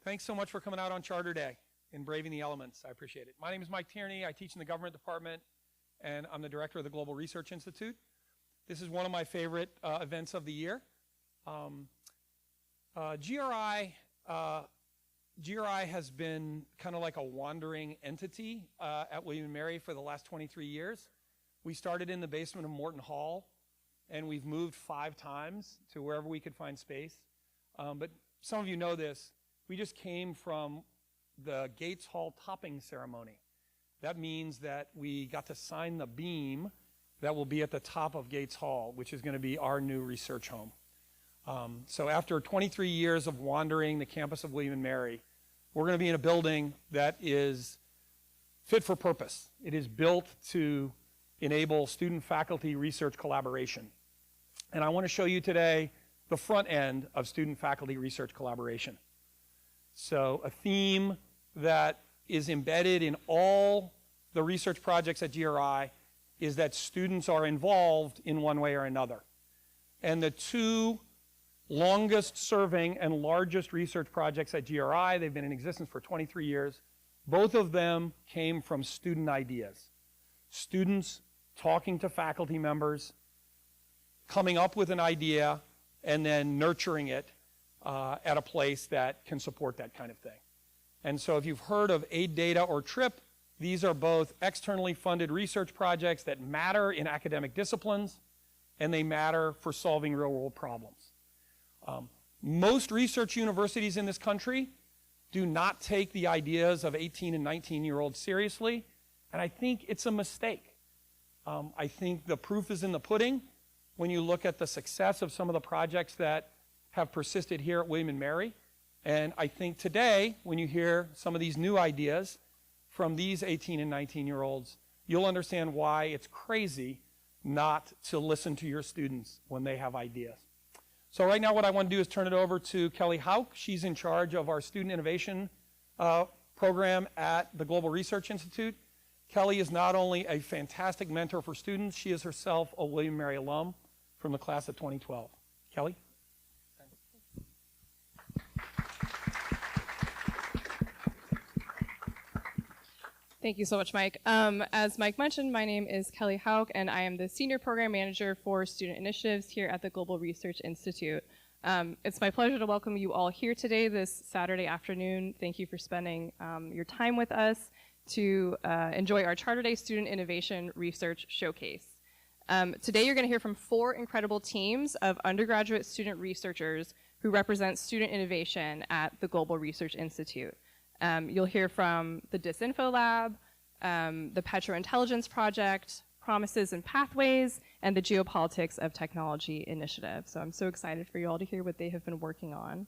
Thanks so much for coming out on Charter Day and braving the elements. I appreciate it. My name is Mike Tierney. I teach in the government department, and I'm the director of the Global Research Institute. This is one of my favorite events of the year. GRI has been kind of like a wandering entity at William & Mary for the last 23 years. We started in the basement of Morton Hall, and we've moved 5 times to wherever we could find space. But some of you know this. We just came from the Gates Hall topping ceremony. That means that we got to sign the beam that will be at the top of Gates Hall, which is going to be our new research home. So after 23 years of wandering the campus of William & Mary, we're going to be in a building that is fit for purpose. It is built to enable student-faculty research collaboration. And I want to show you today the front end of student-faculty research collaboration. So a theme that is embedded in all the research projects at GRI is that students are involved in one way or another. And the 2 longest serving and largest research projects at GRI, they've been in existence for 23 years, both of them came from student ideas. Students talking to faculty members, coming up with an idea, and then nurturing it at a place that can support that kind of thing. And so if you've heard of Aid Data or TRIP, these are both externally funded research projects that matter in academic disciplines, and they matter for solving real-world problems. Most research universities in this country do not take the ideas of 18 and 19-year-olds seriously, and I think it's a mistake. I think the proof is in the pudding when you look at the success of some of the projects that have persisted here at William & Mary. And I think today, when you hear some of these new ideas from these 18 and 19-year-olds, you'll understand why it's crazy not to listen to your students when they have ideas. So right now what I want to do is turn it over to Kelly Hauk. She's in charge of our student innovation program at the Global Research Institute. Kelly is not only a fantastic mentor for students, she is herself a William & Mary alum from the class of 2012. Kelly? Thank you so much, Mike. As Mike mentioned, my name is Kelly Hauk, and I am the Senior Program Manager for Student Initiatives here at the Global Research Institute. It's my pleasure to welcome you all here today, this Saturday afternoon. Thank you for spending your time with us to enjoy our Charter Day Student Innovation Research Showcase. Today you're going to hear from 4 incredible teams of undergraduate student researchers who represent student innovation at the Global Research Institute. You'll hear from the Disinfo Lab, the Petro-Intelligence Project, Promises and Pathways, and the Geopolitics of Technology initiative. So I'm so excited for you all to hear what they have been working on.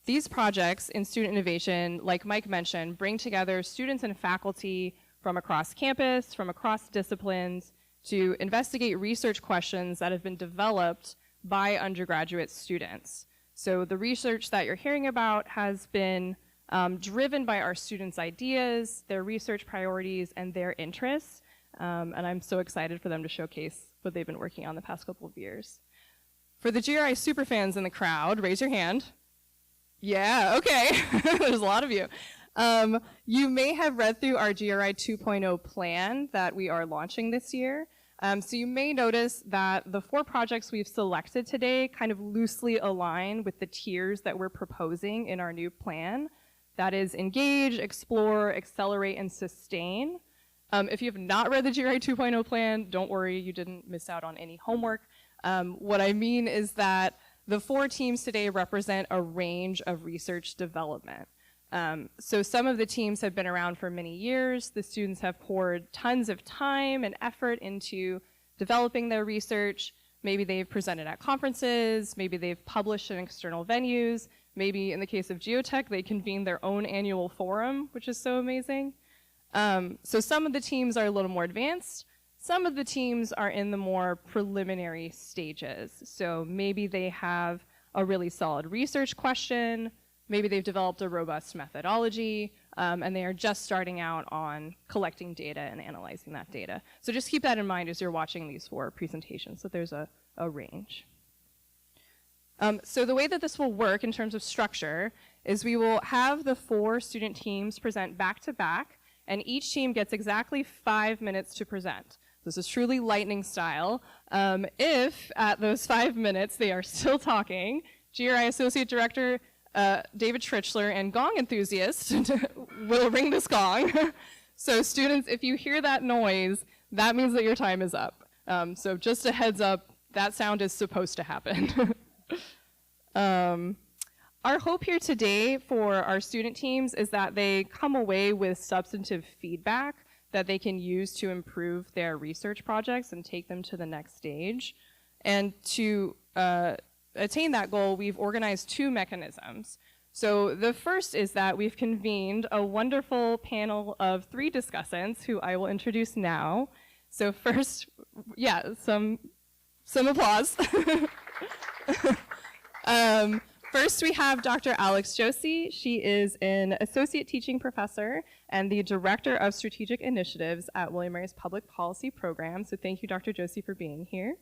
These projects in student innovation, like Mike mentioned, bring together students and faculty from across campus, from across disciplines, to investigate research questions that have been developed by undergraduate students. So the research that you're hearing about has been driven by our students' ideas, their research priorities, and their interests. And I'm so excited for them to showcase what they've been working on the past couple of years. For the GRI superfans in the crowd, raise your hand. Yeah, okay, there's a lot of you. You may have read through our GRI 2.0 plan that we are launching this year. So you may notice that the 4 projects we've selected today kind of loosely align with the tiers that we're proposing in our new plan. That is engage, explore, accelerate, and sustain. If you have not read the GRI 2.0 plan, don't worry, you didn't miss out on any homework. What I mean is that the 4 teams today represent a range of research development. So some of the teams have been around for many years. The students have poured tons of time and effort into developing their research. Maybe they've presented at conferences, maybe they've published in external venues, maybe in the case of Geotech, they convened their own annual forum, which is so amazing. So some of the teams are a little more advanced. Some of the teams are in the more preliminary stages. So maybe they have a really solid research question, maybe they've developed a robust methodology, and they are just starting out on collecting data and analyzing that data. So just keep that in mind as you're watching these 4 presentations, that there's a range. So the way that this will work in terms of structure is we will have the 4 student teams present back to back, and each team gets exactly 5 minutes to present. This is truly lightning style. If at those 5 minutes they are still talking, GRI Associate Director David Trichler and gong enthusiast will ring this gong. So students, if you hear that noise, that means that your time is up. So just a heads up, that sound is supposed to happen. Our hope here today for our student teams is that they come away with substantive feedback that they can use to improve their research projects and take them to the next stage. And to attain that goal, we've organized 2 mechanisms. So the first is that we've convened a wonderful panel of 3 discussants who I will introduce now. So first, some applause. First, we have Dr. Alex Josie. She is an associate teaching professor and the director of strategic initiatives at William & Mary's Public Policy Program. So thank you, Dr. Josie, for being here.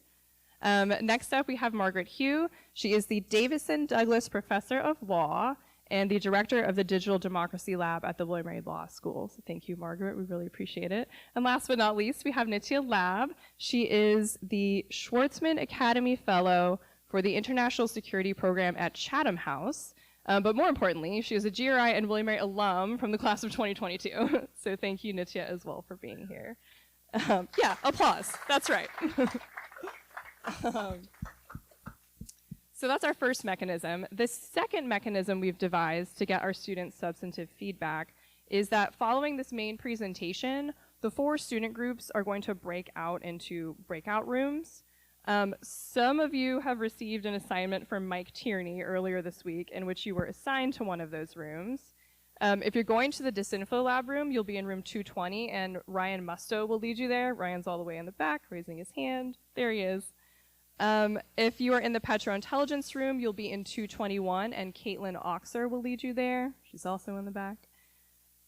Next up, we have Margaret Hugh. She is the Davison Douglas Professor of Law and the director of the Digital Democracy Lab at the William & Mary Law School. So thank you, Margaret. We really appreciate it. And last but not least, we have Nitya Lab. She is the Schwartzman Academy Fellow for the International Security Program at Chatham House. But more importantly, she is a GRI and William & Mary alum from the class of 2022. So thank you, Nitya, as well, for being here. Applause. That's right. So that's our first mechanism. The second mechanism we've devised to get our students substantive feedback is that following this main presentation, the 4 student groups are going to break out into breakout rooms. Some of you have received an assignment from Mike Tierney earlier this week in which you were assigned to one of those rooms. If you're going to the Disinfo Lab room, you'll be in room 220, and Ryan Musto will lead you there. Ryan's all the way in the back, raising his hand. There he is. If you are in the Petro-Intelligence room, you'll be in 221, and Caitlin Oxer will lead you there. She's also in the back.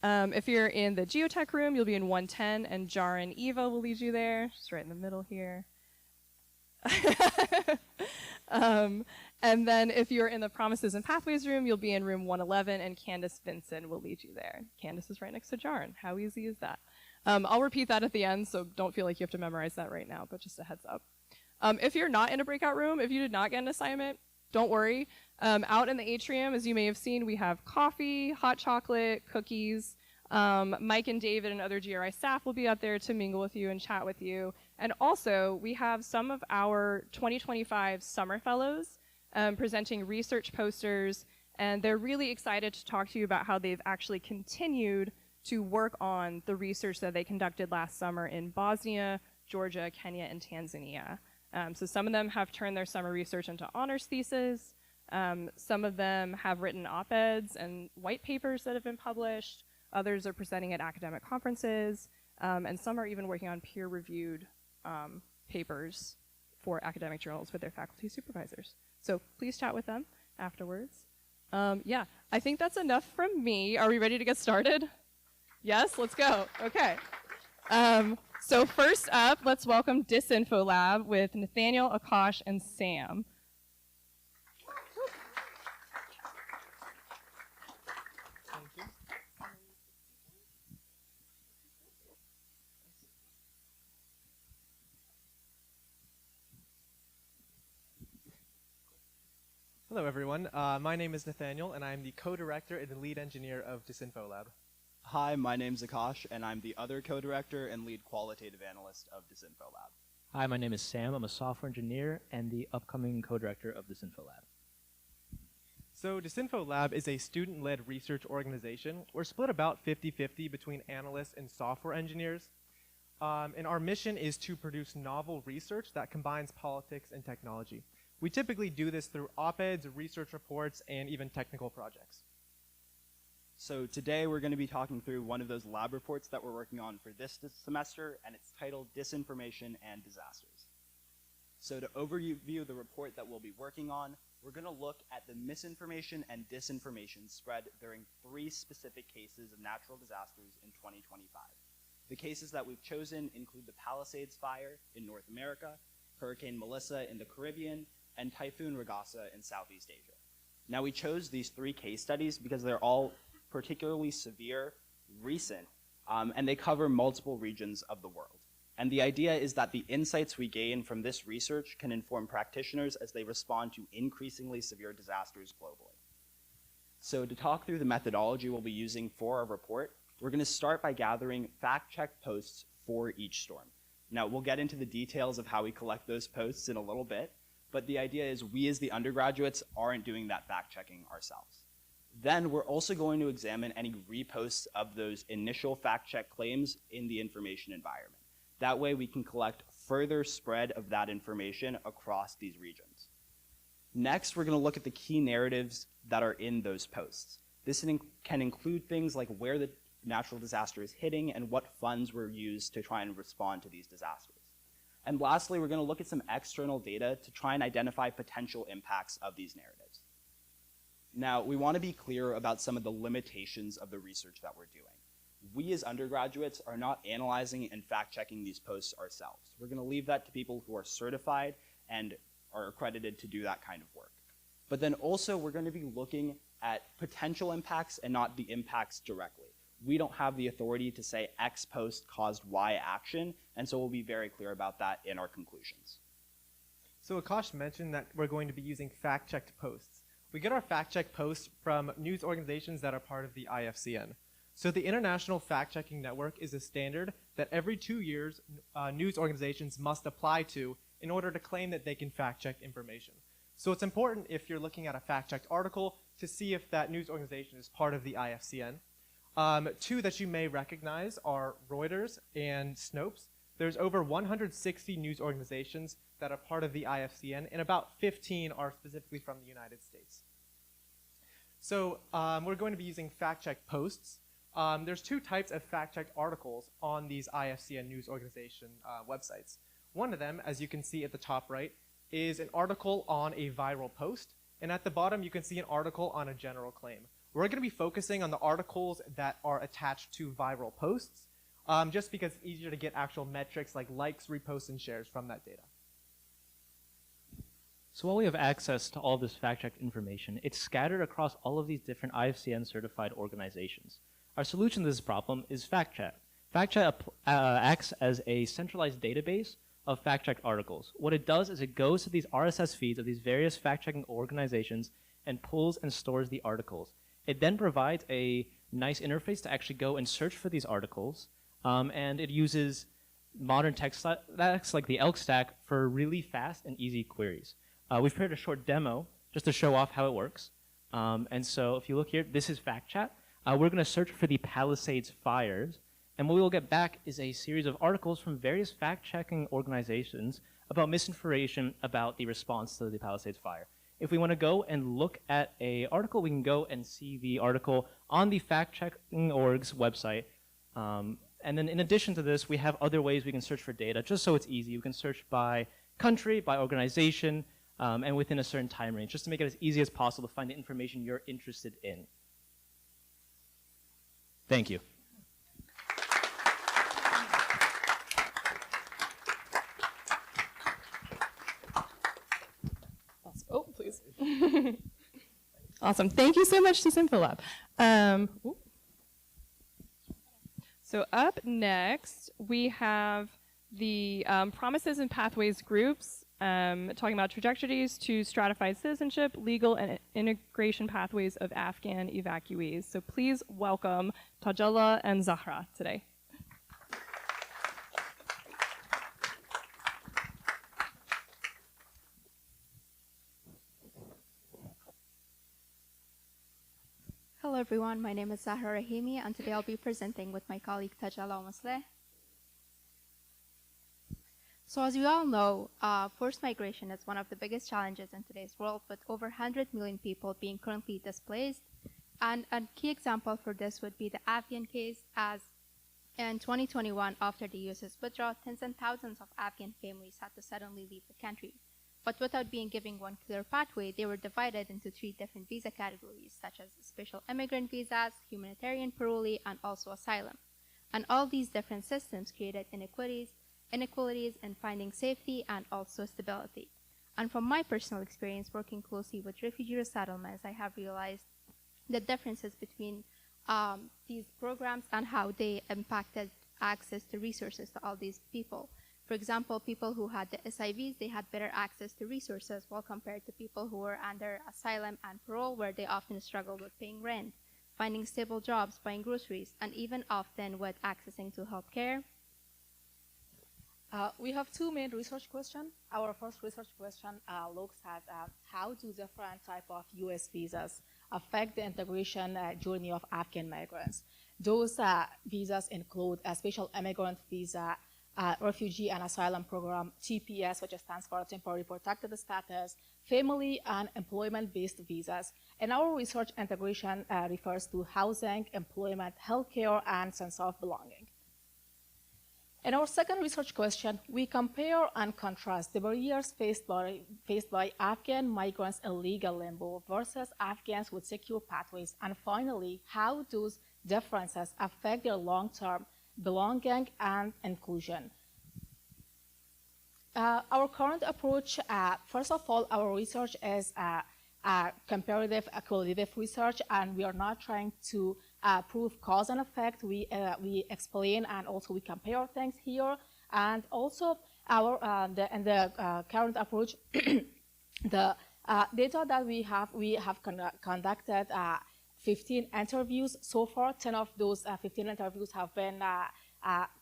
If you're in the Geotech room, you'll be in 110, and Jarin Eva will lead you there. She's right in the middle here. And then if you're in the Promises and Pathways room, you'll be in room 111, and Candace Vinson will lead you there. Candace is right next to Jarin. How easy is that? I'll repeat that at the end, so don't feel like you have to memorize that right now, but just a heads up. If you're not in a breakout room, if you did not get an assignment, don't worry. Out in the atrium, as you may have seen, we have coffee, hot chocolate, cookies. Mike and David and other GRI staff will be out there to mingle with you and chat with you. And also, we have some of our 2025 summer fellows presenting research posters, and they're really excited to talk to you about how they've actually continued to work on the research that they conducted last summer in Bosnia, Georgia, Kenya, and Tanzania. So some of them have turned their summer research into honors theses. Some of them have written op-eds and white papers that have been published. Others are presenting at academic conferences. And some are even working on peer-reviewed papers for academic journals with their faculty supervisors. So please chat with them afterwards. I think that's enough from me. Are we ready to get started? Yes, let's go. Okay. So first up, let's welcome Disinfo Lab with Nathaniel, Akash, and Sam. Thank you. Hello, everyone. My name is Nathaniel, and I'm the co-director and the lead engineer of Disinfo Lab. Hi, my name's Akash, and I'm the other co-director and lead qualitative analyst of Disinfo Lab. Hi, my name is Sam. I'm a software engineer and the upcoming co-director of Disinfo Lab. So Disinfo Lab is a student-led research organization. We're split about 50-50 between analysts and software engineers. And our mission is to produce novel research that combines politics and technology. We typically do this through op-eds, research reports, and even technical projects. So today we're going to be talking through one of those lab reports that we're working on for this semester, and it's titled Disinformation and Disasters. So to overview the report that we'll be working on, we're going to look at the misinformation and disinformation spread during 3 specific cases of natural disasters in 2025. The cases that we've chosen include the Palisades Fire in North America, Hurricane Melissa in the Caribbean, and Typhoon Ragasa in Southeast Asia. Now, we chose these 3 case studies because they're all particularly severe, recent, and they cover multiple regions of the world. And the idea is that the insights we gain from this research can inform practitioners as they respond to increasingly severe disasters globally. So to talk through the methodology we'll be using for our report, we're going to start by gathering fact-check posts for each storm. Now, we'll get into the details of how we collect those posts in a little bit, but the idea is we as the undergraduates aren't doing that fact-checking ourselves. Then we're also going to examine any reposts of those initial fact-check claims in the information environment. That way we can collect further spread of that information across these regions. Next, we're going to look at the key narratives that are in those posts. This can include things like where the natural disaster is hitting and what funds were used to try and respond to these disasters. And lastly, we're going to look at some external data to try and identify potential impacts of these narratives. Now, we want to be clear about some of the limitations of the research that we're doing. We as undergraduates are not analyzing and fact-checking these posts ourselves. We're going to leave that to people who are certified and are accredited to do that kind of work. But then also, we're going to be looking at potential impacts and not the impacts directly. We don't have the authority to say X post caused Y action, and so we'll be very clear about that in our conclusions. So Akash mentioned that we're going to be using fact-checked posts. We get our fact-check posts from news organizations that are part of the IFCN. So the International Fact-Checking Network is a standard that every 2 years news organizations must apply to in order to claim that they can fact-check information. So it's important if you're looking at a fact-checked article to see if that news organization is part of the IFCN. 2 that you may recognize are Reuters and Snopes. There's over 160 news organizations that are part of the IFCN, and about 15 are specifically from the United States. So we're going to be using fact-check posts. There's 2 types of fact-checked articles on these IFCN news organization websites. One of them, as you can see at the top right, is an article on a viral post, and at the bottom you can see an article on a general claim. We're going to be focusing on the articles that are attached to viral posts, just because it's easier to get actual metrics like likes, reposts, and shares from that data. So while we have access to all this fact-checked information, it's scattered across all of these different IFCN-certified organizations. Our solution to this problem is FactChat. FactChat acts as a centralized database of fact-checked articles. What it does is it goes to these RSS feeds of these various fact-checking organizations and pulls and stores the articles. It then provides a nice interface to actually go and search for these articles, and it uses modern tech stacks like the ELK stack for really fast and easy queries. We've prepared a short demo just to show off how it works. And so if you look here, this is FactChat. We're going to search for the Palisades fires, and what we will get back is a series of articles from various fact-checking organizations about misinformation about the response to the Palisades fire. If we want to go and look at an article, we can go and see the article on the fact-checking org's website. And then in addition to this, we have other ways we can search for data, just so it's easy. We can search by country, by organization, and within a certain time range, just to make it as easy as possible to find the information you're interested in. Thank you. Oh, please. Awesome. Thank you so much, Disinfo Lab. So up next, we have the Promises and Pathways groups talking about trajectories to stratified citizenship, legal and integration pathways of Afghan evacuees. So please welcome Tajalla and Zahra today. Hello everyone, my name is Zahra Rahimi, and today I'll be presenting with my colleague Tajalla Masleh. So as you all know, forced migration is one of the biggest challenges in today's world, with over 100 million people being currently displaced. And a key example for this would be the Afghan case, as in 2021, after the US's withdrawal, tens and thousands of Afghan families had to suddenly leave the country. But without being given one clear pathway, they were divided into 3 different visa categories, such as special immigrant visas, humanitarian parolee, and also asylum. And all these different systems created inequalities in finding safety and also stability. And from my personal experience working closely with refugee resettlements, I have realized the differences between these programs and how they impacted access to resources to all these people. For example, people who had the SIVs, they had better access to resources while compared to people who were under asylum and parole, where they often struggled with paying rent, finding stable jobs, buying groceries, and even often with accessing to healthcare. We have two main research questions. Our first research question looks at how do different type of U.S. visas affect the integration journey of Afghan migrants. Those visas include a special immigrant visa, refugee and asylum program, TPS, which stands for temporary protected status, family and employment-based visas. And our research integration refers to housing, employment, healthcare, and sense of belonging. In our second research question, we compare and contrast the barriers faced by Afghan migrants in legal limbo versus Afghans with secure pathways, and finally, how those differences affect their long-term belonging and inclusion. Our current approach, first of all, our research is comparative qualitative research, and we are not trying to prove cause and effect. We explain and also we compare things here, and also our in the current approach, the data that we have conducted 15 interviews so far. 10 of those 15 interviews have been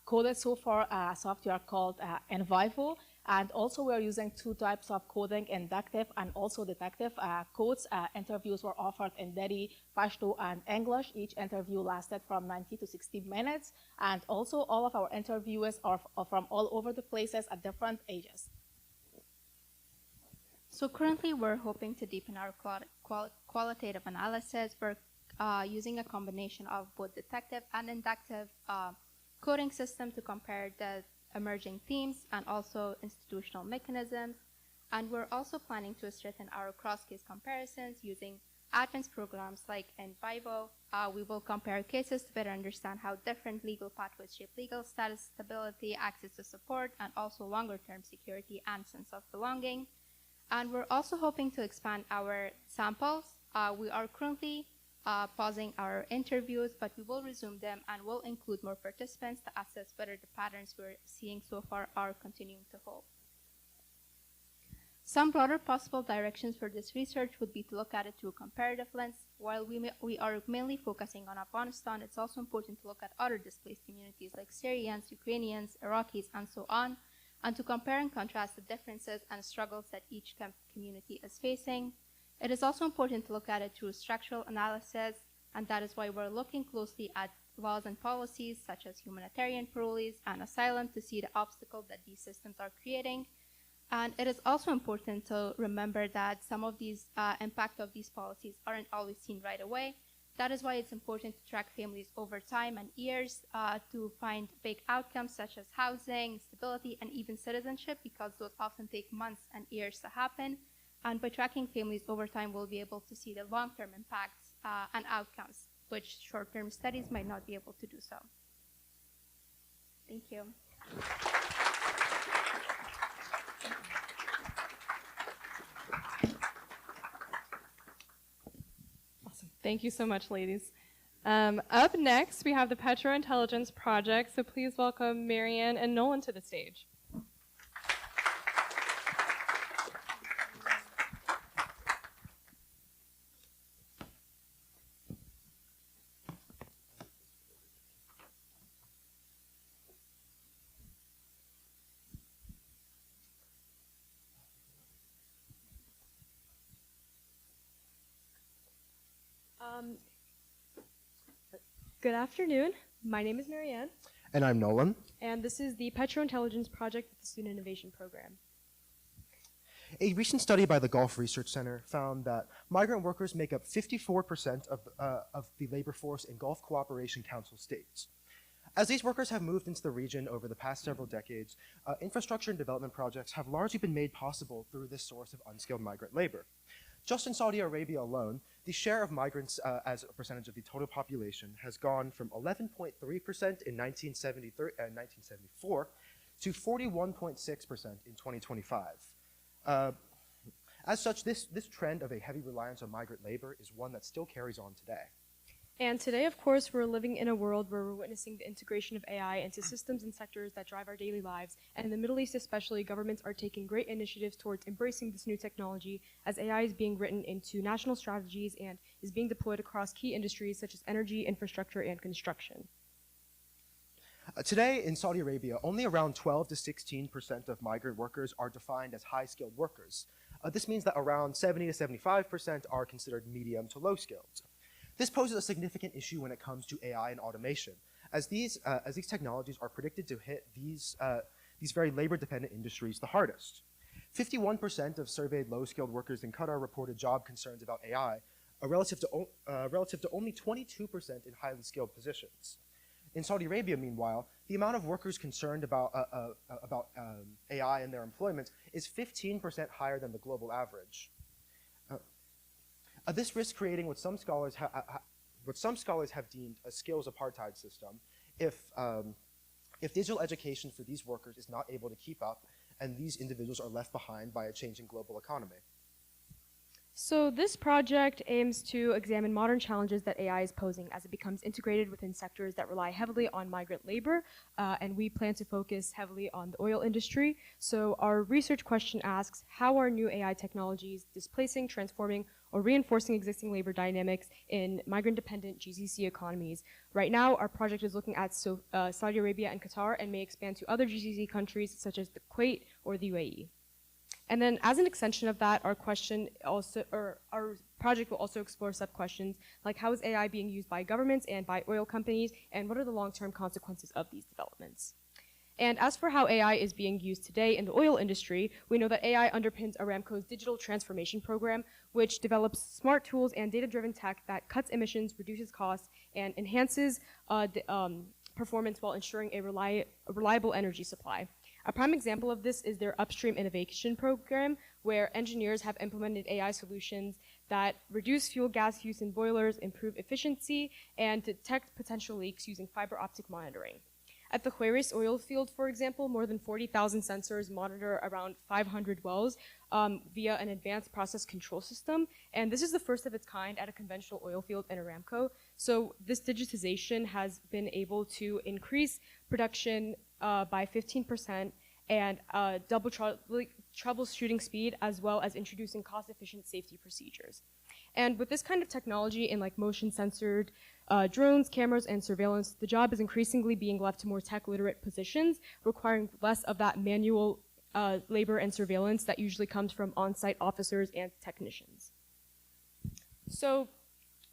coded so far, a software called Envivo. And also we're using two types of coding, inductive and also deductive codes. Interviews were offered in Dari, Pashto, and English. Each interview lasted from 90 to 60 minutes. And also all of our interviewers are from all over the places at different ages. So currently we're hoping to deepen our qualitative analysis. We're using a combination of both deductive and inductive coding system to compare the emerging themes and also institutional mechanisms. And we're also planning to strengthen our cross-case comparisons using advanced programs like Envivo. We will compare cases to better understand how different legal pathways shape legal status, stability, access to support, and also longer-term security and sense of belonging. And we're also hoping to expand our samples. We are currently pausing our interviews, but we will resume them and will include more participants to assess whether the patterns we're seeing so far are continuing to hold. Some broader possible directions for this research would be to look at it through a comparative lens. While we are mainly focusing on Afghanistan, it's also important to look at other displaced communities like Syrians, Ukrainians, Iraqis, and so on, and to compare and contrast the differences and struggles that each community is facing. It is also important to look at it through structural analysis, and that is why we're looking closely at laws and policies such as humanitarian parolees and asylum to see the obstacles that these systems are creating. And it is also important to remember that some of these impact of these policies aren't always seen right away. That is why it's important to track families over time and years to find big outcomes such as housing, stability, and even citizenship, because those often take months and years to happen. And by tracking families over time, we'll be able to see the long-term impacts and outcomes, which short-term studies might not be able to do so. Thank you. Awesome. Thank you so much, ladies. Up next, we have the Petro Intelligence Project, so please welcome Marianne and Nolan to the stage. Good afternoon. My name is Marianne, And I'm Nolan. and this is the Petro Intelligence Project with the Student Innovation Program. A recent study by the Gulf Research Center found that migrant workers make up 54% of the labor force in Gulf Cooperation Council states. As these workers have moved into the region over the past several decades, infrastructure and development projects have largely been made possible through this source of unskilled migrant labor. Just in Saudi Arabia alone, the share of migrants as a percentage of the total population has gone from 11.3% in 1974 to 41.6% in 2025. As such, this trend of a heavy reliance on migrant labor is one that still carries on today. And today, of course, we're living in a world where we're witnessing the integration of AI into systems and sectors that drive our daily lives. And in the Middle East especially, governments are taking great initiatives towards embracing this new technology as AI is being written into national strategies and is being deployed across key industries such as energy, infrastructure, and construction. Today in Saudi Arabia, only around 12 to 16% of migrant workers are defined as high-skilled workers. This means that around 70 to 75% are considered medium to low-skilled. This poses a significant issue when it comes to AI and automation, as these technologies are predicted to hit these very labor-dependent industries the hardest. 51% of surveyed low-skilled workers in Qatar reported job concerns about AI, relative to only 22% in highly skilled positions. In Saudi Arabia, meanwhile, the amount of workers concerned about AI and their employment is 15% higher than the global average. This risks creating what some scholars have deemed a skills apartheid system if digital education for these workers is not able to keep up and these individuals are left behind by a changing global economy. So this project aims to examine modern challenges that AI is posing as it becomes integrated within sectors that rely heavily on migrant labor, and we plan to focus heavily on the oil industry. So our research question asks, how are new AI technologies displacing, transforming, or reinforcing existing labor dynamics in migrant-dependent GCC economies? Right now, our project is looking at Saudi Arabia and Qatar and may expand to other GCC countries such as the Kuwait or the UAE. And then as an extension of that, our project will also explore sub-questions like how is AI being used by governments and by oil companies, and what are the long-term consequences of these developments? And as for how AI is being used today in the oil industry, we know that AI underpins Aramco's digital transformation program, which develops smart tools and data-driven tech that cuts emissions, reduces costs, and enhances performance while ensuring a reliable energy supply. A prime example of this is their upstream innovation program, where engineers have implemented AI solutions that reduce fuel gas use in boilers, improve efficiency, and detect potential leaks using fiber optic monitoring. At the Khuairis oil field, for example, more than 40,000 sensors monitor around 500 wells via an advanced process control system. And this is the first of its kind at a conventional oil field in Aramco. So this digitization has been able to increase production by 15% and double troubleshooting speed, as well as introducing cost-efficient safety procedures. And with this kind of technology in like motion-censored drones, cameras, and surveillance, the job is increasingly being left to more tech-literate positions, requiring less of that manual labor and surveillance that usually comes from on-site officers and technicians. So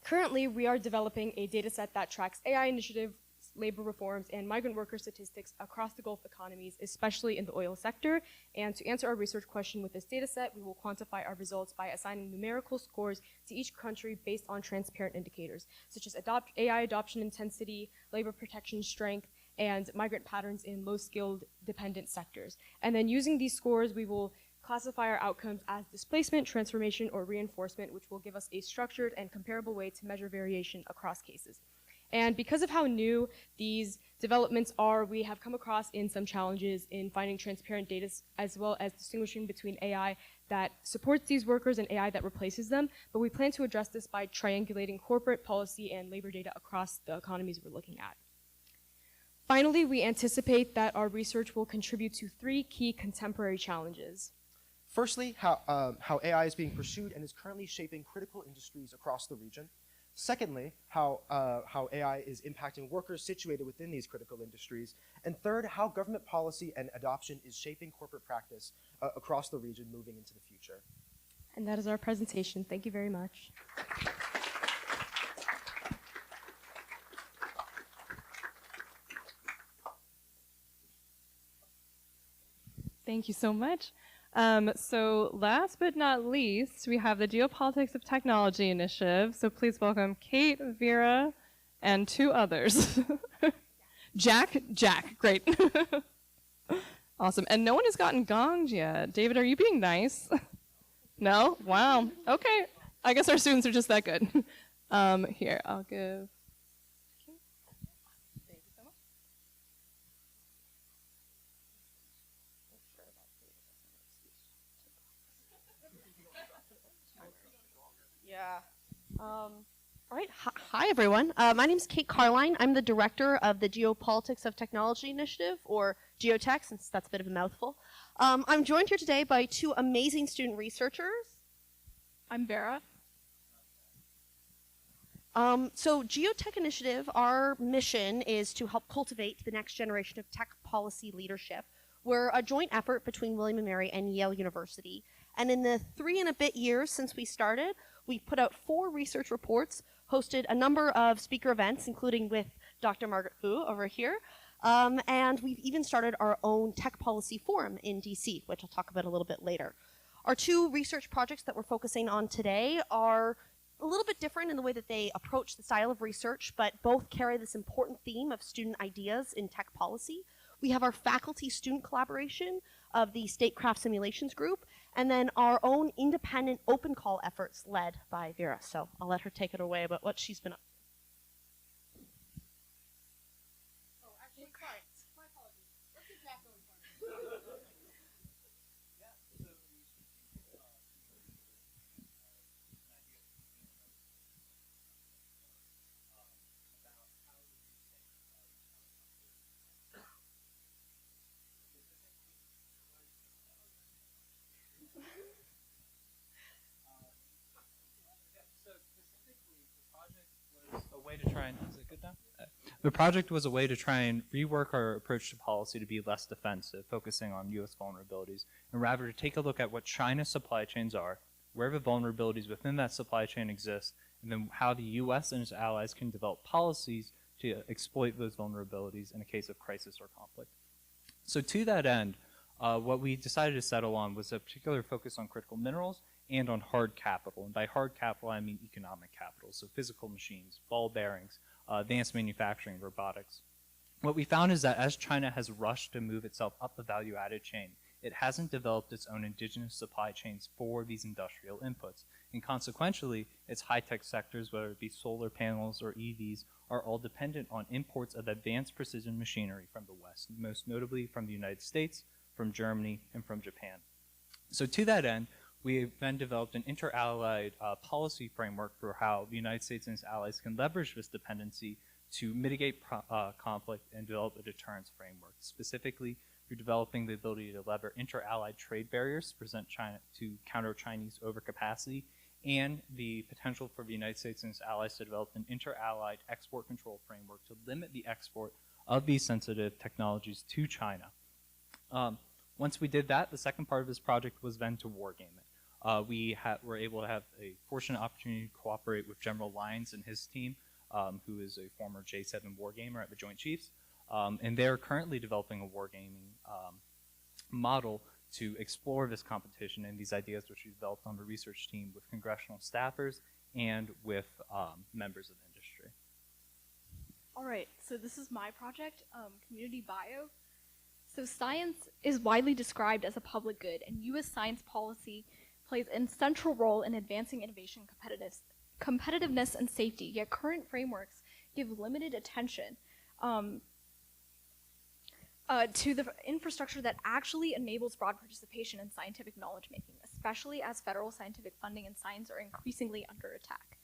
currently, we are developing a data set that tracks AI initiative, labor reforms, and migrant worker statistics across the Gulf economies, especially in the oil sector. And to answer our research question with this data set, we will quantify our results by assigning numerical scores to each country based on transparent indicators, such as AI adoption intensity, labor protection strength, and migrant patterns in low-skilled dependent sectors. And then using these scores, we will classify our outcomes as displacement, transformation, or reinforcement, which will give us a structured and comparable way to measure variation across cases. And because of how new these developments are, we have come across in some challenges in finding transparent data, as well as distinguishing between AI that supports these workers and AI that replaces them. But we plan to address this by triangulating corporate policy and labor data across the economies we're looking at. Finally, we anticipate that our research will contribute to 3 key contemporary challenges. Firstly, how AI is being pursued and is currently shaping critical industries across the region. Secondly, how AI is impacting workers situated within these critical industries. And third, how government policy and adoption is shaping corporate practice across the region moving into the future. And that is our presentation. Thank you very much. Thank you so much. So last but not least, we have the Geopolitics of Technology initiative. So please welcome Kate, Vera, and 2 others. Jack, great. Awesome. And no one has gotten gonged yet. David, are you being nice? No? Wow. Okay. I guess our students are just that good. Here, I'll give. Thank you so much. Yeah. All right. Hi, everyone. My name is Kate Carline. I'm the director of the Geopolitics of Technology initiative, or Geotech, since that's a bit of a mouthful. I'm joined here today by two amazing student researchers. I'm Vera. So Geotech Initiative, our mission is to help cultivate the next generation of tech policy leadership. We're a joint effort between William & Mary and Yale University. And in the 3 and a bit years since we started, we've put out 4 research reports, hosted a number of speaker events, including with Dr. Margaret Hu over here. And we've even started our own tech policy forum in DC, which I'll talk about a little bit later. Our 2 research projects that we're focusing on today are a little bit different in the way that they approach the style of research, but both carry this important theme of student ideas in tech policy. We have our faculty-student collaboration of the Statecraft Simulations Group, and then our own independent open call efforts led by Vera. So I'll let her take it away about what she's been up to. Oh, actually, sorry. My apologies. Let's get Jack going first. The project was a way to try and rework our approach to policy to be less defensive, focusing on U.S. vulnerabilities, and rather to take a look at what China's supply chains are, where the vulnerabilities within that supply chain exist, and then how the U.S. and its allies can develop policies to exploit those vulnerabilities in a case of crisis or conflict. So to that end, what we decided to settle on was a particular focus on critical minerals and on hard capital. And by hard capital, I mean economic capital, so physical machines, ball bearings, advanced manufacturing, robotics. What we found is that as China has rushed to move itself up the value-added chain, it hasn't developed its own indigenous supply chains for these industrial inputs. And consequentially, its high-tech sectors, whether it be solar panels or EVs, are all dependent on imports of advanced precision machinery from the West, most notably from the United States, from Germany, and from Japan. So to that end, we have then developed an inter-allied policy framework for how the United States and its allies can leverage this dependency to mitigate conflict and develop a deterrence framework, specifically through developing the ability to lever inter-allied trade barriers to counter Chinese overcapacity, and the potential for the United States and its allies to develop an inter-allied export control framework to limit the export of these sensitive technologies to China. Once we did that, the second part of this project was then to wargame it. We were able to have a fortunate opportunity to cooperate with General Lyons and his team, who is a former J7 wargamer at the Joint Chiefs. And they're currently developing a wargaming model to explore this competition and these ideas which we developed on the research team with congressional staffers and with members of industry. All right, so this is my project, Community Bio. So science is widely described as a public good, and U.S. science policy plays a central role in advancing innovation, competitiveness, and safety, yet current frameworks give limited attention to the infrastructure that actually enables broad participation in scientific knowledge making, especially as federal scientific funding and science are increasingly under attack.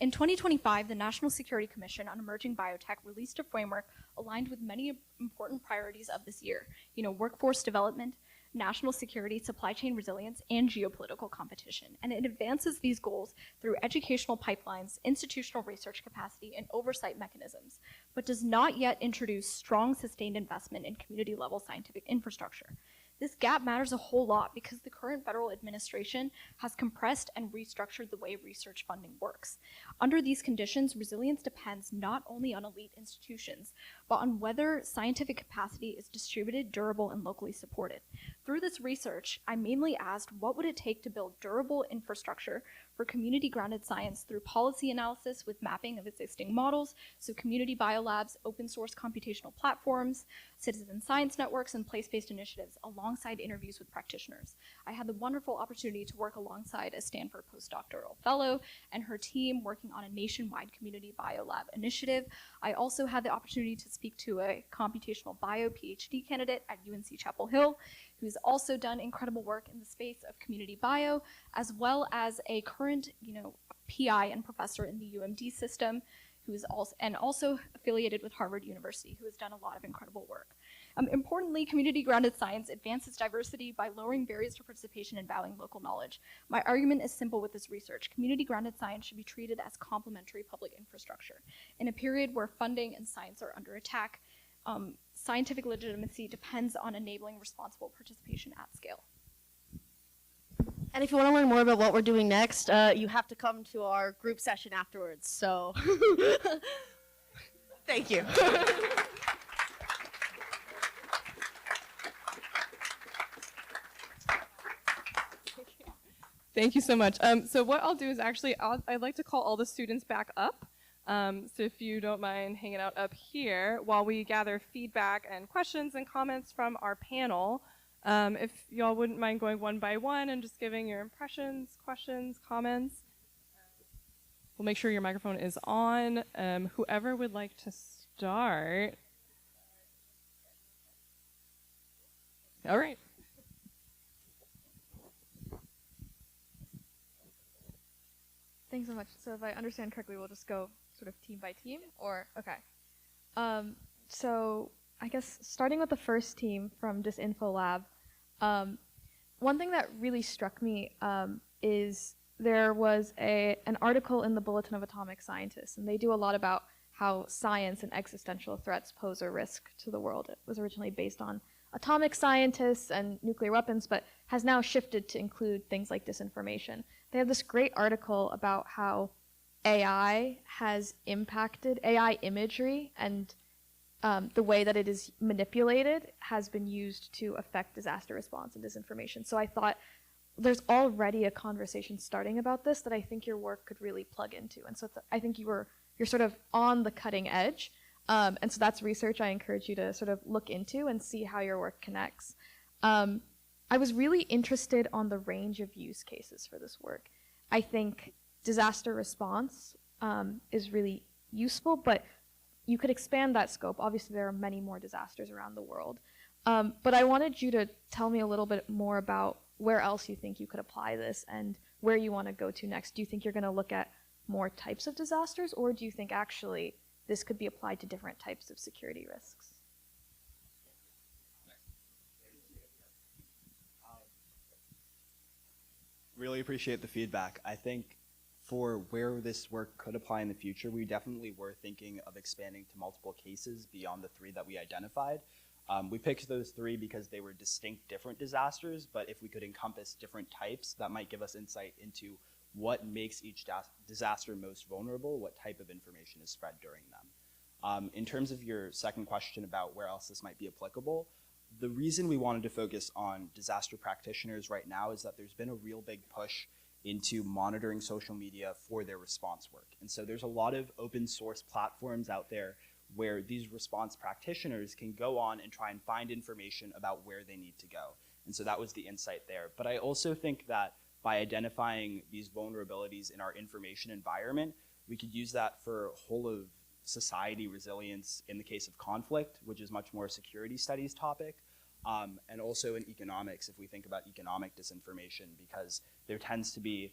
In 2025, the National Security Commission on Emerging Biotech released a framework aligned with many important priorities of this year, workforce development, national security, supply chain resilience, and geopolitical competition. And it advances these goals through educational pipelines, institutional research capacity, and oversight mechanisms, but does not yet introduce strong, sustained investment in community-level scientific infrastructure. This gap matters a whole lot because the current federal administration has compressed and restructured the way research funding works. Under these conditions, resilience depends not only on elite institutions, but on whether scientific capacity is distributed, durable, and locally supported. Through this research, I mainly asked what would it take to build durable infrastructure for community-grounded science through policy analysis with mapping of existing models, so community biolabs, open source computational platforms, citizen science networks, and place-based initiatives, alongside interviews with practitioners. I had the wonderful opportunity to work alongside a Stanford postdoctoral fellow and her team working on a nationwide community biolab initiative. I also had the opportunity to speak to a computational bio PhD candidate at UNC Chapel Hill, who's also done incredible work in the space of community bio, as well as a current, PI and professor in the UMD system, who is also affiliated with Harvard University, who has done a lot of incredible work. Importantly, community-grounded science advances diversity by lowering barriers to participation and valuing local knowledge. My argument is simple with this research. Community-grounded science should be treated as complementary public infrastructure. In a period where funding and science are under attack, scientific legitimacy depends on enabling responsible participation at scale. And if you want to learn more about what we're doing next, you have to come to our group session afterwards. So, thank you. Thank you so much. So what I'll do is actually, I'd like to call all the students back up. So if you don't mind hanging out up here while we gather feedback and questions and comments from our panel. If y'all wouldn't mind going one by one and just giving your impressions, questions, comments. We'll make sure your microphone is on. Whoever would like to start. All right. Thanks so much. So if I understand correctly, we'll just go sort of team by team, or okay. So I guess starting with the first team from Disinfo Lab, one thing that really struck me is there was an article in the Bulletin of Atomic Scientists, and they do a lot about how science and existential threats pose a risk to the world. It was originally based on atomic scientists and nuclear weapons, but has now shifted to include things like disinformation. They have this great article about how AI has impacted AI imagery, and the way that it is manipulated has been used to affect disaster response and disinformation. So I thought there's already a conversation starting about this that I think your work could really plug into. And so I think you're sort of on the cutting edge. And so that's research I encourage you to sort of look into and see how your work connects. I was really interested on the range of use cases for this work. I think disaster response is really useful, but you could expand that scope. Obviously, there are many more disasters around the world. But I wanted you to tell me a little bit more about where else you think you could apply this and where you want to go to next. Do you think you're going to look at more types of disasters, or do you think actually this could be applied to different types of security risks? Really appreciate the feedback. I think for where this work could apply in the future, we definitely were thinking of expanding to multiple cases beyond the 3 that we identified. We picked those 3 because they were distinct different disasters, but if we could encompass different types, that might give us insight into what makes each disaster most vulnerable, what type of information is spread during them. In terms of your second question about where else this might be applicable, the reason we wanted to focus on disaster practitioners right now is that there's been a real big push into monitoring social media for their response work. And so there's a lot of open source platforms out there where these response practitioners can go on and try and find information about where they need to go. And so that was the insight there. But I also think that by identifying these vulnerabilities in our information environment, we could use that for whole of society resilience in the case of conflict, which is much more a security studies topic, and also in economics if we think about economic disinformation, because there tends to be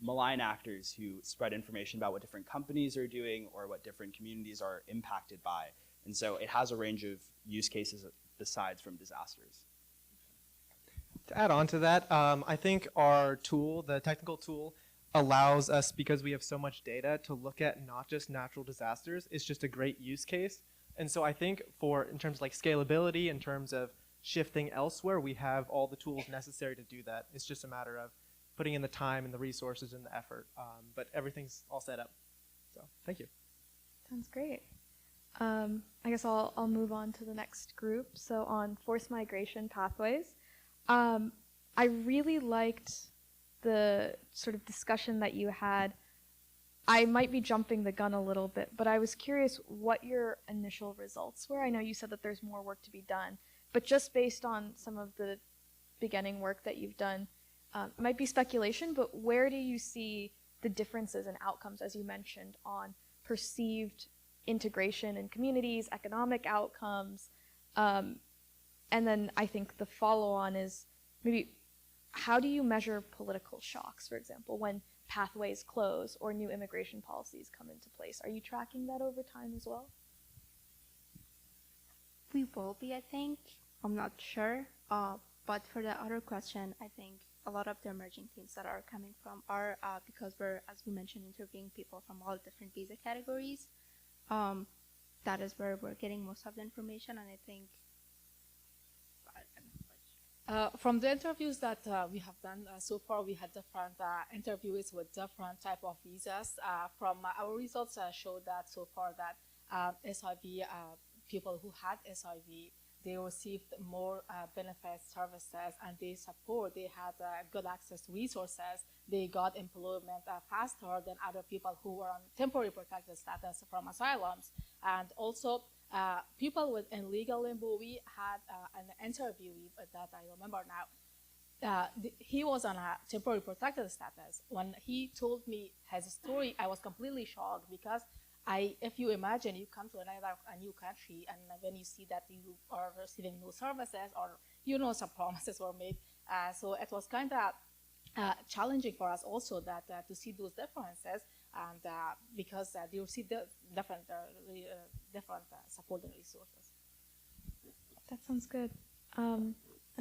malign actors who spread information about what different companies are doing or what different communities are impacted by. And so it has a range of use cases besides from disasters. To add on to that, I think our tool, the technical tool, allows us, because we have so much data, to look at not just natural disasters. It's just a great use case. And so I think in terms of like scalability, in terms of shifting elsewhere, we have all the tools necessary to do that. It's just a matter of putting in the time and the resources and the effort. But everything's all set up. So thank you. Sounds great. I guess I'll move on to the next group. So on forced migration pathways, I really liked the sort of discussion that you had. I might be jumping the gun a little bit, but I was curious what your initial results were. I know you said that there's more work to be done, but just based on some of the beginning work that you've done, it might be speculation, but where do you see the differences in outcomes, as you mentioned, on perceived integration in communities, economic outcomes, and then I think the follow-on is maybe how do you measure political shocks, for example, when pathways close or new immigration policies come into place. Are you tracking that over time as well? We will be, I think. I'm not sure. But for the other question, I think a lot of the emerging themes that are coming from are because we're, as we mentioned, interviewing people from all different visa categories. That is where we're getting most of the information, and I think from the interviews that we have done so far, we had different interviews with different type of visas. From our results showed that so far that SIV people who had SIV, they received more benefits, services, and they had good access to resources. They got employment faster than other people who were on temporary protected status from asylums. And also, people in legal limbo, we had an interview that I remember now. He was on a temporary protected status. When he told me his story, I was completely shocked because if you imagine you come to a new country and when you see that you are receiving no services or some promises were made, so it was kind of challenging for us also that to see those differences, and because they receive different support and resources. That sounds good. And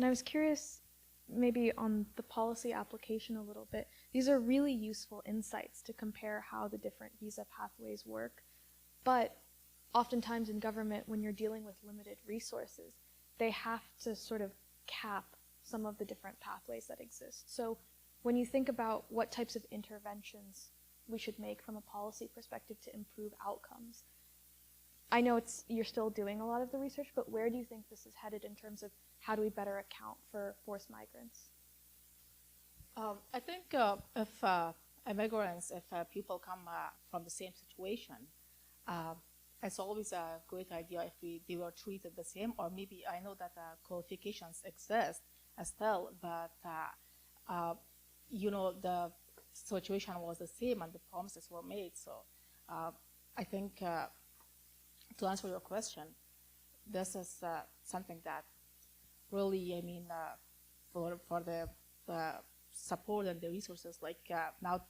I was curious, maybe on the policy application a little bit. These are really useful insights to compare how the different visa pathways work. But oftentimes in government, when you're dealing with limited resources, they have to sort of cap some of the different pathways that exist. So when you think about what types of interventions we should make from a policy perspective to improve outcomes, I know you're still doing a lot of the research, but where do you think this is headed in terms of how do we better account for forced migrants? I think if immigrants, if people come from the same situation, it's always a great idea if they were treated the same, or maybe I know that qualifications exist still, but the situation was the same and the promises were made. So I think to answer your question, this is something that really, I mean, for the support and the resources, like now,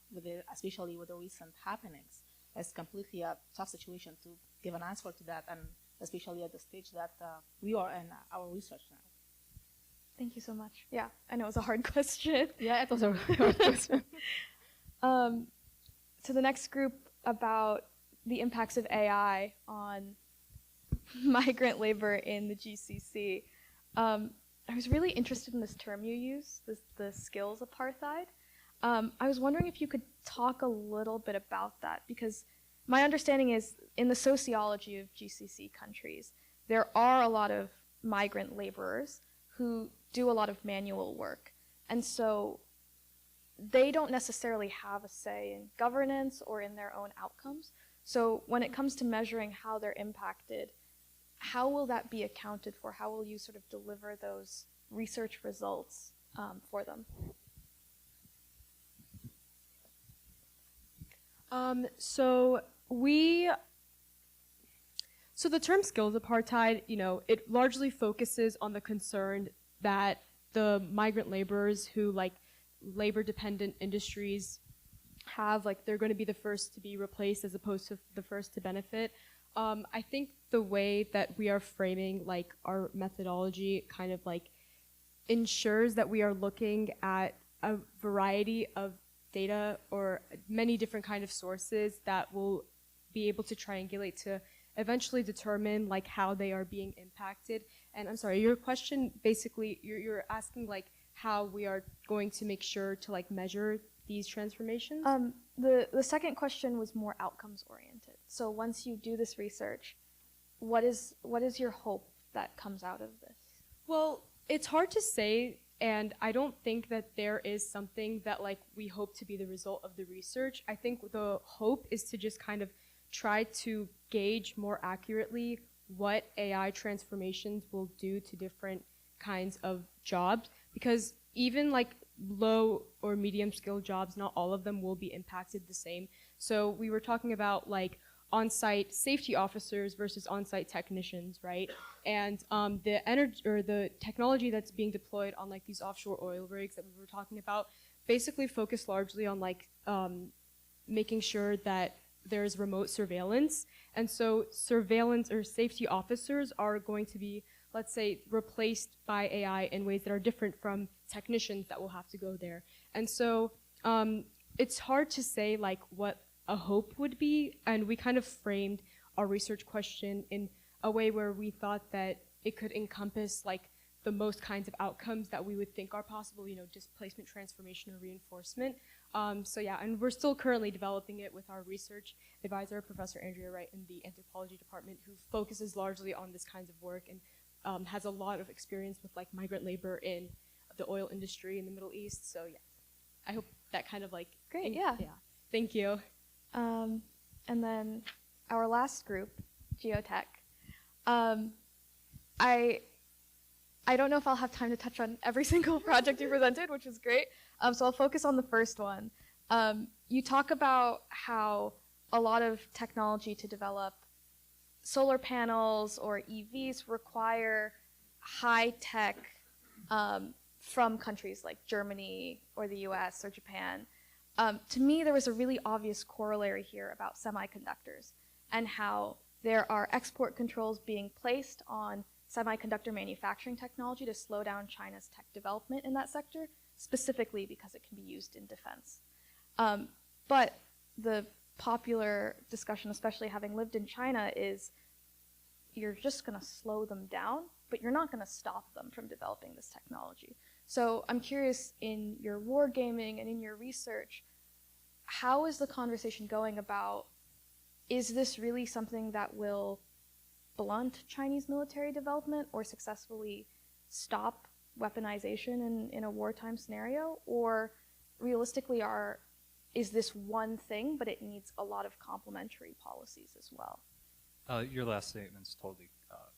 especially with the recent happenings, it's completely a tough situation to give an answer to that, and especially at the stage that we are in our research now. Thank you so much. Yeah, I know it was a hard question. Yeah, it was a really hard question. To the next group about the impacts of AI on migrant labor in the GCC. I was really interested in this term you use, the skills apartheid. I was wondering if you could talk a little bit about that, because my understanding is in the sociology of GCC countries, there are a lot of migrant laborers who do a lot of manual work. And so they don't necessarily have a say in governance or in their own outcomes. So when it comes to measuring how they're impacted, how will that be accounted for? How will you sort of deliver those research results for them? So the term skills apartheid, it largely focuses on the concern that the migrant laborers who labor-dependent industries have, they're going to be the first to be replaced as opposed to the first to benefit. I think the way that we are framing our methodology kind of ensures that we are looking at a variety of data or many different kind of sources that will be able to triangulate to eventually determine how they are being impacted. And I'm sorry, your question basically, you're asking how we are going to make sure to measure these transformations? The second question was more outcomes oriented. So once you do this research, what is your hope that comes out of this? Well, it's hard to say, and I don't think that there is something that we hope to be the result of the research. I think the hope is to just kind of try to gauge more accurately what AI transformations will do to different kinds of jobs, because even low or medium skilled jobs, not all of them will be impacted the same. So we were talking about on-site safety officers versus on-site technicians, right? And the energy or the technology that's being deployed on these offshore oil rigs that we were talking about, basically focus largely on like making sure that there's remote surveillance. And so surveillance or safety officers are going to be, let's say, replaced by AI in ways that are different from technicians that will have to go there. And so it's hard to say like what a hope would be, and we kind of framed our research question in a way where we thought that it could encompass like the most kinds of outcomes that we would think are possible, you know, displacement, transformation, or reinforcement. So yeah, and we're still currently developing it with our research advisor, Professor Andrea Wright, in the anthropology department, who focuses largely on this kinds of work and has a lot of experience with like migrant labor in the oil industry in the Middle East. So yeah, I hope that kind of like Great, yeah. Thank you. And then our last group, Geotech. I don't know if I'll have time to touch on every single project you presented, which was great. So I'll focus on the first one. You talk about how a lot of technology to develop solar panels or EVs require high tech from countries like Germany or the US or Japan. To me, there was a really obvious corollary here about semiconductors and how there are export controls being placed on semiconductor manufacturing technology to slow down China's tech development in that sector, specifically because it can be used in defense. But the popular discussion, especially having lived in China, is you're just going to slow them down, but you're not going to stop them from developing this technology. So I'm curious, in your wargaming and in your research, how is the conversation going about, is this really something that will blunt Chinese military development or successfully stop weaponization in a wartime scenario? Or realistically, is this one thing, but it needs a lot of complementary policies as well? Your last statement is totally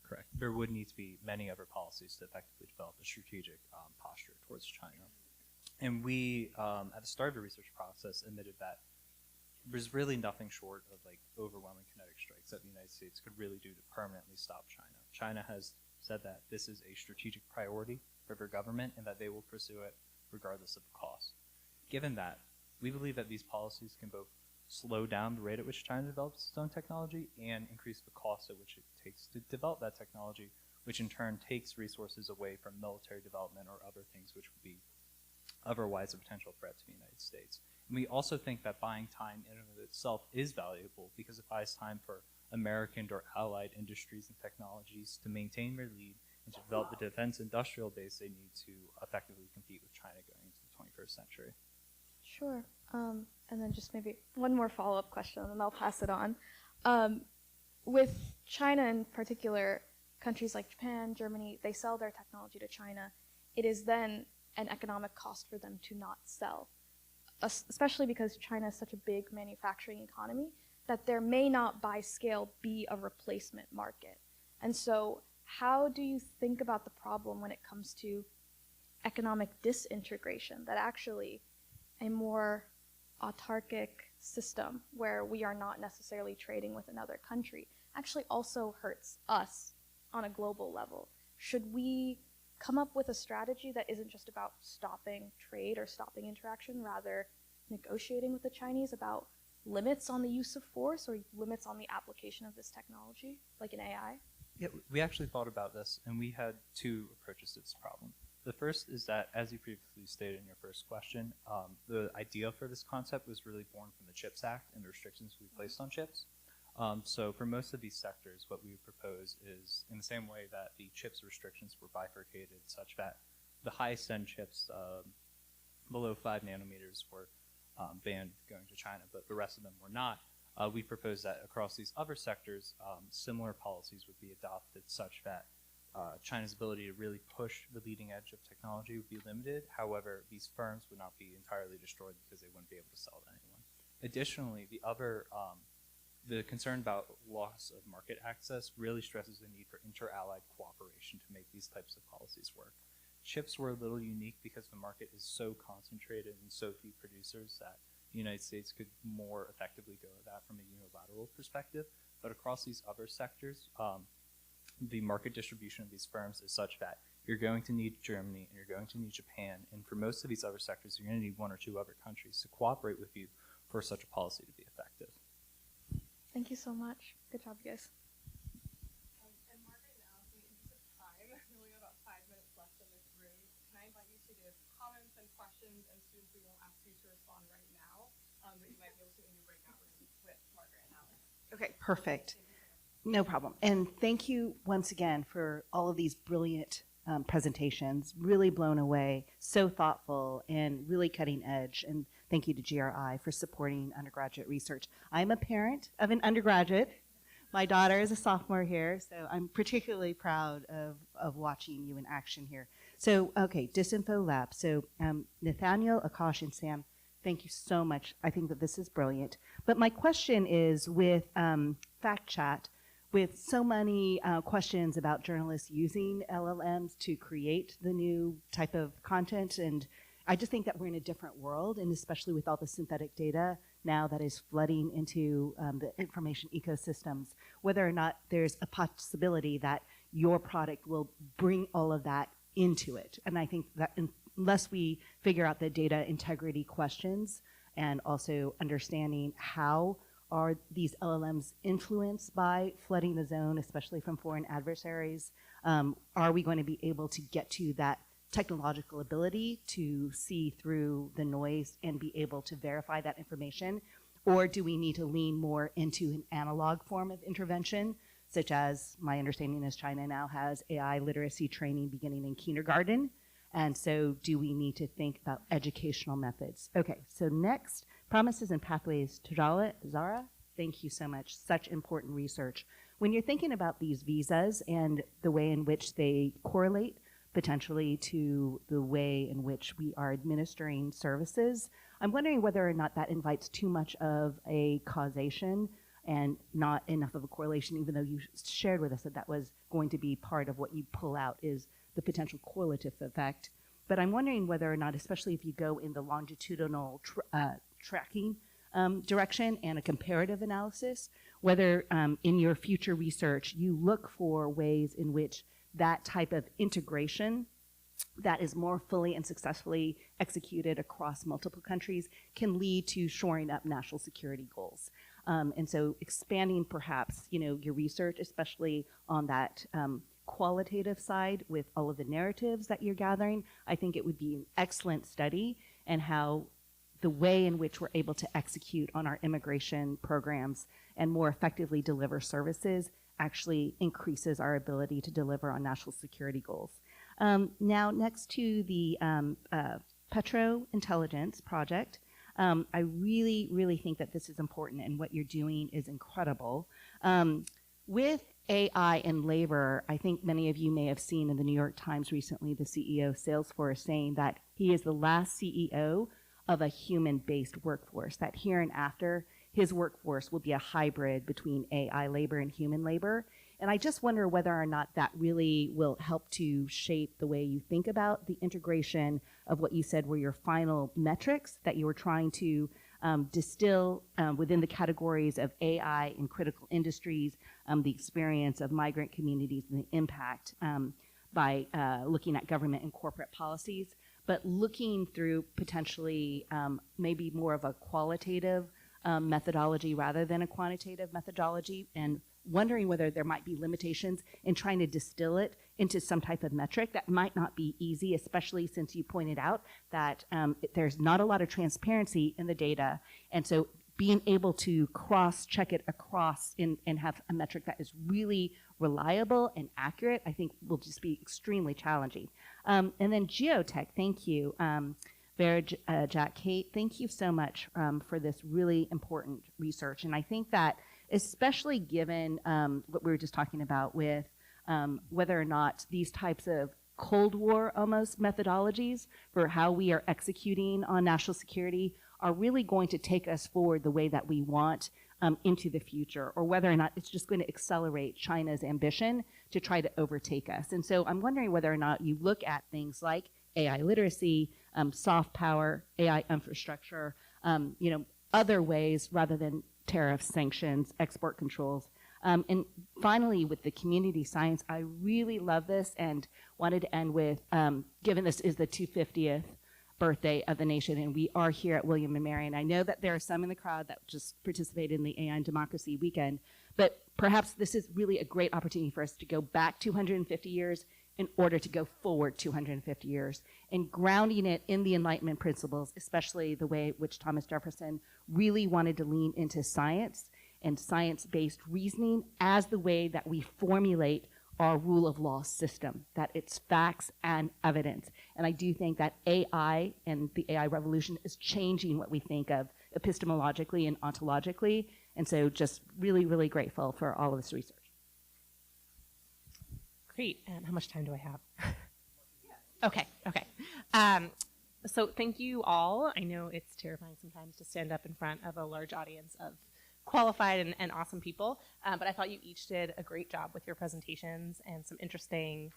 correct. There would need to be many other policies to effectively develop a strategic posture towards China. And we, at the start of the research process, admitted that there's really nothing short of like overwhelming kinetic strikes that the United States could really do to permanently stop China. China has said that this is a strategic priority for their government and that they will pursue it regardless of the cost. Given that, we believe that these policies can both slow down the rate at which China develops its own technology and increase the cost at which it takes to develop that technology, which in turn takes resources away from military development or other things which would be otherwise a potential threat to the United States. And we also think that buying time in and of itself is valuable because it buys time for American or allied industries and technologies to maintain their lead and to develop the defense industrial base they need to effectively compete with China going into the 21st century. Sure. And then just maybe one more follow-up question, and then I'll pass it on. With China in particular, countries like Japan, Germany, they sell their technology to China. It is then an economic cost for them to not sell, especially because China is such a big manufacturing economy that there may not by scale be a replacement market. And so how do you think about the problem when it comes to economic disintegration, that actually a more autarkic system where we are not necessarily trading with another country actually also hurts us on a global level? Should we come up with a strategy that isn't just about stopping trade or stopping interaction, rather negotiating with the Chinese about limits on the use of force or limits on the application of this technology, like in AI? Yeah, we actually thought about this, and we had two approaches to this problem. The first is that, as you previously stated in your first question, the idea for this concept was really born from the CHIPS Act and the restrictions we placed on chips. So for most of these sectors, what we would propose is, in the same way that the CHIPS restrictions were bifurcated such that the highest end chips below 5 nanometers were banned going to China, but the rest of them were not, we propose that across these other sectors, similar policies would be adopted such that China's ability to really push the leading edge of technology would be limited. However, these firms would not be entirely destroyed because they wouldn't be able to sell to anyone. Additionally, the concern about loss of market access really stresses the need for inter-allied cooperation to make these types of policies work. Chips were a little unique because the market is so concentrated and so few producers that the United States could more effectively go at that from a unilateral perspective. But across these other sectors, the market distribution of these firms is such that you're going to need Germany, and you're going to need Japan, and for most of these other sectors, you're going to need one or two other countries to cooperate with you for such a policy to be effective. Thank you so much. Good job, you guys. And Margaret and Allison, in terms of time, we only have about 5 minutes left in this room. Can I invite you to give comments and questions, and students, we won't ask you to respond right now, but you might be able to in your breakout room with Margaret and Allison. Okay, perfect. No problem. And thank you once again for all of these brilliant presentations. Really blown away, so thoughtful, and really cutting edge. And thank you to GRI for supporting undergraduate research. I'm a parent of an undergraduate. My daughter is a sophomore here, so I'm particularly proud of watching you in action here. So, okay, Disinfo Lab. So Nathaniel, Akash, and Sam, thank you so much. I think that this is brilliant. But my question is with Fact Chat, with so many questions about journalists using LLMs to create the new type of content, and I just think that we're in a different world, and especially with all the synthetic data now that is flooding into the information ecosystems, whether or not there's a possibility that your product will bring all of that into it. And I think that unless we figure out the data integrity questions and also understanding how are these LLMs influenced by flooding the zone, especially from foreign adversaries, are we going to be able to get to that technological ability to see through the noise and be able to verify that information? Or do we need to lean more into an analog form of intervention, such as my understanding is China now has AI literacy training beginning in kindergarten. And so do we need to think about educational methods? Okay, so next, Promises and Pathways. Zara, thank you so much. Such important research. When you're thinking about these visas and the way in which they correlate potentially to the way in which we are administering services, I'm wondering whether or not that invites too much of a causation and not enough of a correlation, even though you shared with us that that was going to be part of what you pull out is the potential correlative effect. But I'm wondering whether or not, especially if you go in the longitudinal tracking direction and a comparative analysis, whether in your future research you look for ways in which that type of integration that is more fully and successfully executed across multiple countries can lead to shoring up national security goals. And so expanding perhaps, your research, especially on that qualitative side with all of the narratives that you're gathering, I think it would be an excellent study, and how the way in which we're able to execute on our immigration programs and more effectively deliver services actually increases our ability to deliver on national security goals. Now, next to the Petro Intelligence Project, I really, really think that this is important, and what you're doing is incredible. With AI and labor, I think many of you may have seen in the New York Times recently the CEO of Salesforce saying that he is the last CEO of a human-based workforce, that here and after, his workforce will be a hybrid between AI labor and human labor. And I just wonder whether or not that really will help to shape the way you think about the integration of what you said were your final metrics that you were trying to distill within the categories of AI in critical industries, the experience of migrant communities and the impact by looking at government and corporate policies, but looking through potentially maybe more of a qualitative methodology rather than a quantitative methodology, and wondering whether there might be limitations in trying to distill it into some type of metric that might not be easy, especially since you pointed out that there's not a lot of transparency in the data. And so being able to cross-check it across and have a metric that is really reliable and accurate, I think will just be extremely challenging. And then geotech, thank you. Jack, Kate, thank you so much for this really important research. And I think that especially given what we were just talking about with whether or not these types of Cold War almost methodologies for how we are executing on national security are really going to take us forward the way that we want into the future, or whether or not it's just going to accelerate China's ambition to try to overtake us. And so I'm wondering whether or not you look at things like AI literacy, soft power, AI infrastructure, other ways rather than tariffs, sanctions, export controls, And finally, with the community science, I really love this and wanted to end with, given this is the 250th birthday of the nation, and we are here at William & Mary, and I know that there are some in the crowd that just participated in the AI and Democracy weekend, but perhaps this is really a great opportunity for us to go back 250 years in order to go forward 250 years, and grounding it in the Enlightenment principles, especially the way which Thomas Jefferson really wanted to lean into science and science-based reasoning as the way that we formulate our rule of law system, that it's facts and evidence. And I do think that AI and the AI revolution is changing what we think of epistemologically and ontologically. And so just really, really grateful for all of this research. Great. And how much time do I have? Okay. So thank you all. I know it's terrifying sometimes to stand up in front of a large audience of qualified and awesome people, but I thought you each did a great job with your presentations and some interesting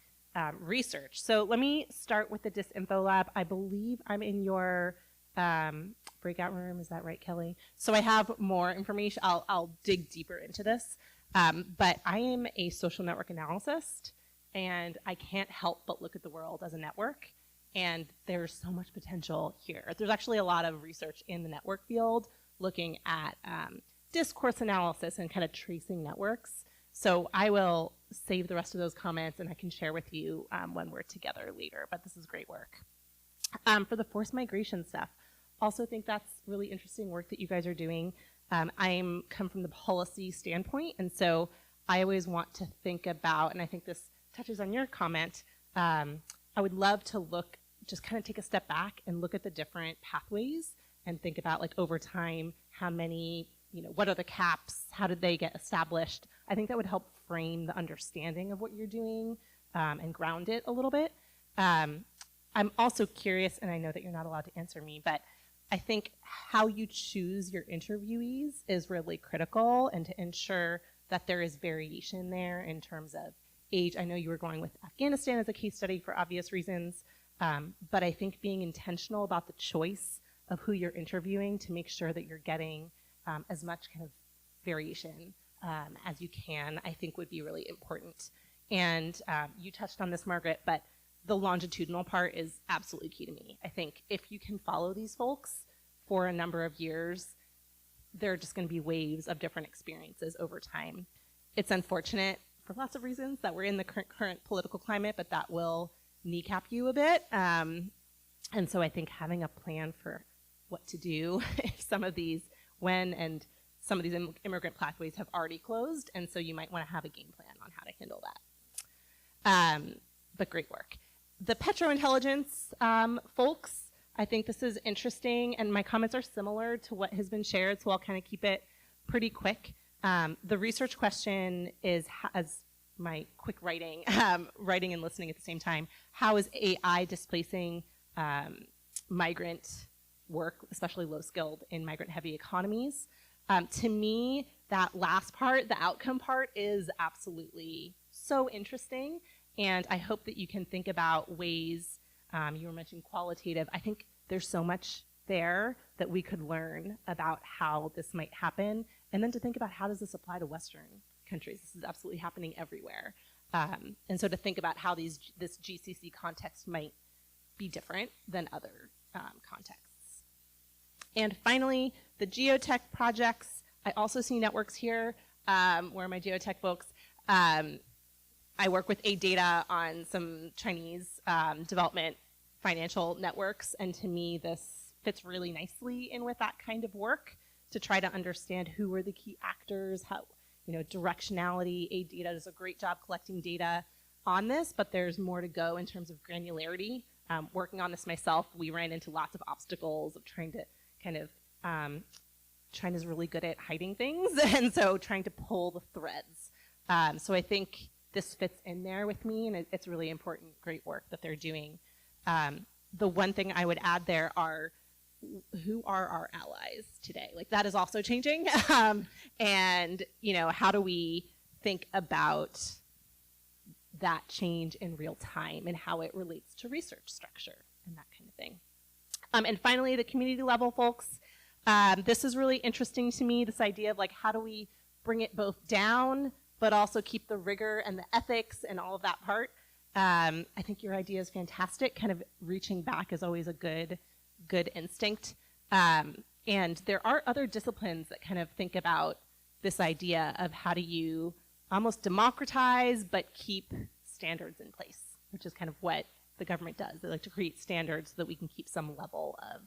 research. So let me start with the Disinfo Lab. I believe I'm in your breakout room. Is that right, Kelly? So I have more information. I'll dig deeper into this, but I am a social network analyst, and I can't help but look at the world as a network, and there's so much potential here. There's actually a lot of research in the network field looking at discourse analysis and kind of tracing networks. So I will save the rest of those comments and I can share with you when we're together later, but this is great work. For the forced migration stuff, also think that's really interesting work that you guys are doing. I come from the policy standpoint, and so I always want to think about, and I think this touches on your comment, I would love to look, just kind of take a step back and look at the different pathways and think about, like, over time, how many, what are the caps? How did they get established? I think that would help frame the understanding of what you're doing and ground it a little bit. I'm also curious, and I know that you're not allowed to answer me, but I think how you choose your interviewees is really critical, and to ensure that there is variation there in terms of age. I know you were going with Afghanistan as a case study for obvious reasons, but I think being intentional about the choice of who you're interviewing to make sure that you're getting as much kind of variation as you can, I think would be really important. And you touched on this, Margaret, but the longitudinal part is absolutely key to me. I think if you can follow these folks for a number of years, there are just going to be waves of different experiences over time. It's unfortunate for lots of reasons that we're in the current political climate, but that will kneecap you a bit. And so I think having a plan for what to do if some of these, when and some of these immigrant pathways have already closed, and so you might want to have a game plan on how to handle that. But great work. The petrointelligence folks, I think this is interesting, and my comments are similar to what has been shared, so I'll kind of keep it pretty quick. The research question is, as my quick writing, writing and listening at the same time, how is AI displacing migrant work, especially low-skilled in migrant-heavy economies? To me, that last part, the outcome part, is absolutely so interesting, and I hope that you can think about ways, you were mentioning qualitative, I think there's so much there that we could learn about how this might happen, and then to think about how does this apply to Western countries. This is absolutely happening everywhere. And so to think about how this GCC context might be different than other contexts. And finally, the geotech projects. I also see networks here. Where are my geotech folks? I work with AData on some Chinese development financial networks, and to me this fits really nicely in with that kind of work to try to understand who are the key actors, how, directionality. AData does a great job collecting data on this, but there's more to go in terms of granularity. Working on this myself, we ran into lots of obstacles of trying to kind of, China's really good at hiding things, and so trying to pull the threads. So I think this fits in there with me, and it's really important, great work that they're doing. The one thing I would add there are, who are our allies today? Like, that is also changing. And, how do we think about that change in real time and how it relates to research structure and that kind of thing. And finally, the community level folks. This is really interesting to me, this idea of, like, how do we bring it both down, but also keep the rigor and the ethics and all of that part. I think your idea is fantastic. Kind of reaching back is always a good instinct. And there are other disciplines that kind of think about this idea of how do you almost democratize but keep standards in place, which is kind of what the government does. They like to create standards so that we can keep some level of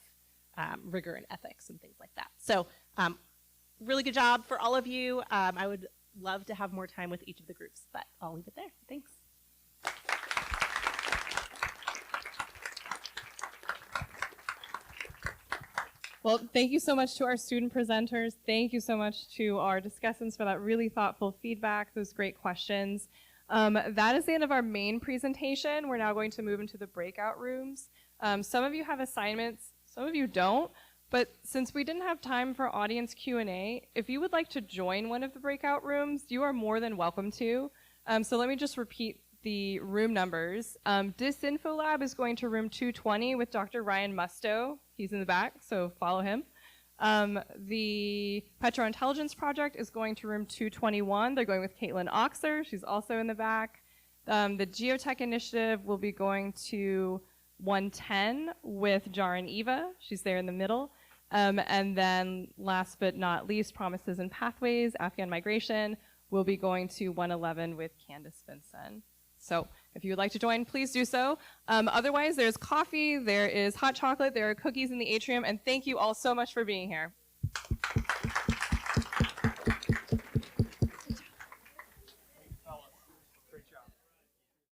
rigor and ethics and things like that. So really good job for all of you. I would love to have more time with each of the groups, but I'll leave it there. Thanks. Well, thank you so much to our student presenters. Thank you so much to our discussants for that really thoughtful feedback, those great questions. That is the end of our main presentation. We're now going to move into the breakout rooms. Some of you have assignments, some of you don't, but since we didn't have time for audience Q&A, if you would like to join one of the breakout rooms, you are more than welcome to. So let me just repeat the room numbers. Disinfo Lab is going to room 220 with Dr. Ryan Musto. He's in the back, so follow him. The Petrointelligence Project is going to room 221. They're going with Caitlin Oxer. She's also in the back. The Geotech Initiative will be going to 110 with Jarin Eva. She's there in the middle. And then last but not least, Promises and Pathways, Afghan Migration, will be going to 111 with Candace Vinson. So if you would like to join, please do so. Otherwise, there's coffee, there is hot chocolate, there are cookies in the atrium, and thank you all so much for being here.